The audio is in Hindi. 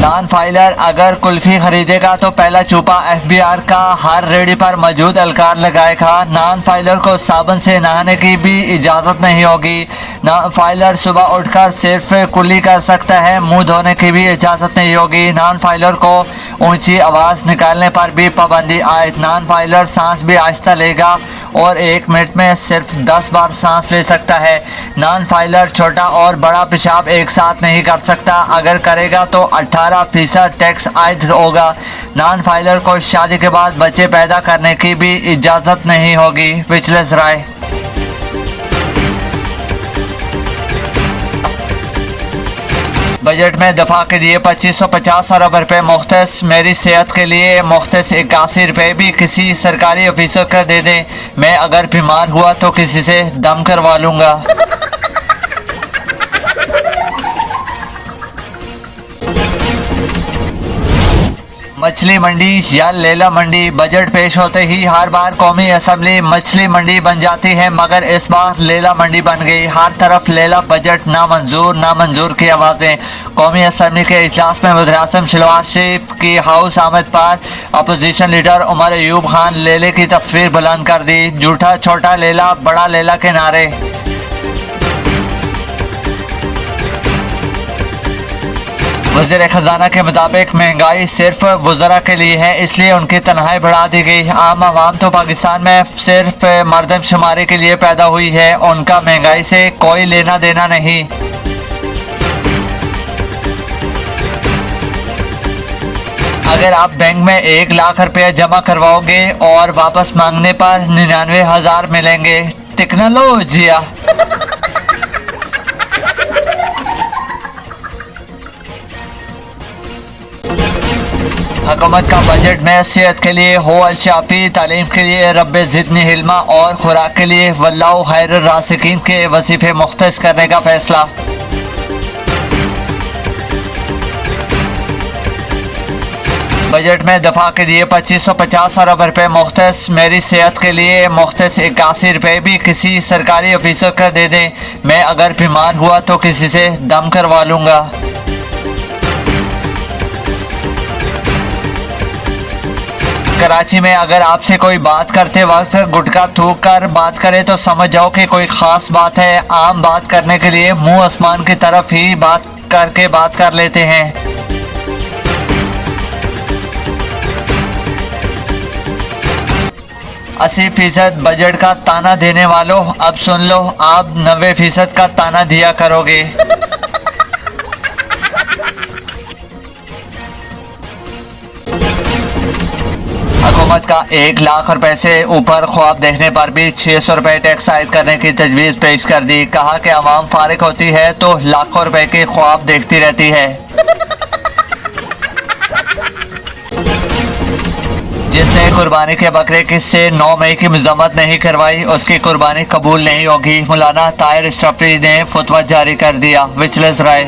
नॉन फाइलर अगर कुल्फी खरीदेगा तो पहला चूपा एफबीआर का हर रेडी पर मौजूद अलकार लगाएगा। नॉन फाइलर को साबुन से नहाने की भी इजाज़त नहीं होगी। नॉन फाइलर सुबह उठकर सिर्फ कुल्ली कर सकता है, मुंह धोने की भी इजाज़त नहीं होगी। नॉन फाइलर को ऊंची आवाज़ निकालने पर भी पाबंदी आयद। नॉन फाइलर सांस भी आहिस्ता लेगा और 1 मिनट में सिर्फ 10 बार सांस ले सकता है। नॉन फाइलर छोटा और बड़ा पेशाब एक साथ नहीं कर सकता, अगर करेगा तो 18% टैक्स आयद होगा। नॉन फाइलर को शादी के बाद बच्चे पैदा करने की भी इजाज़त नहीं होगी। विचलेस राय। बजट में दफा के लिए 2550 अरब रुपये मुख्तस। मेरी सेहत के लिए मुख्तस 81 रुपये भी किसी सरकारी ऑफिसर को दे दें। मैं अगर बीमार हुआ तो किसी से दम करवा लूँगा। मछली मंडी या लेला मंडी। बजट पेश होते ही हर बार कौमी असम्बली मछली मंडी बन जाती है, मगर इस बार लेला मंडी बन गई। हर तरफ लेला। बजट नामंजूर नामंजूर की आवाज़ें। कौमी असम्बली के इजलास में वज़ीर-ए-आज़म शलवार शरीफ की हाउस आमद पर अपोजिशन लीडर उमर अयूब खान लेले की तस्वीर बुलंद कर दी। झूठा छोटा लेला बड़ा लेला के नारे। वज़ीर खजाना के मुताबिक महंगाई सिर्फ वज़रा के लिए है, इसलिए उनकी तनख्वाही बढ़ा दी गई। आम आवाम तो पाकिस्तान में सिर्फ मर्दमशुमारी के लिए पैदा हुई है, उनका महंगाई से कोई लेना देना नहीं। अगर आप बैंक में 1 लाख रुपये जमा करवाओगे और वापस मांगने पर 99,000 मिलेंगे। टेक्नोलॉजिया। हुकूमत का बजट में सेहत के लिए हो अल-शाफी, तालीम के लिए रब्बे ज़िदनी हिल्मा और खुराक के लिए वल्लाहु खैरुर राज़िकीन के वजीफे मुख्तस करने का फैसला। बजट में दफा के लिए 2550 अरब रुपये मुख्तस। मेरी सेहत के लिए मुख्तस 81 रुपये भी किसी सरकारी ऑफिसर को दे दें। मैं अगर बीमार हुआ तो किसी से दम करवा लूँगा। कराची में अगर आपसे कोई बात करते वक्त गुटखा थूक कर बात करे तो समझ जाओ कि कोई ख़ास बात है। आम बात करने के लिए मुंह आसमान की तरफ ही बात करके बात कर लेते हैं। 80% बजट का ताना देने वालों, अब सुन लो, आप 90% का ताना दिया करोगे। हुकूमत का 1 लाख रुपए से ऊपर ख्वाब देखने पर भी 600 रुपये टैक्स आयद करने की तजवीज़ पेश कर दी। कहा कि आवाम फारिग होती है तो लाखों रुपए के ख्वाब देखती रहती है। जिसने कुर्बानी के बकरे किससे 9 मई की मजम्मत नहीं करवाई, उसकी कुर्बानी कबूल नहीं होगी। मौलाना ताहिर इशरफी ने फतवा जारी कर दिया। विचलेस राय।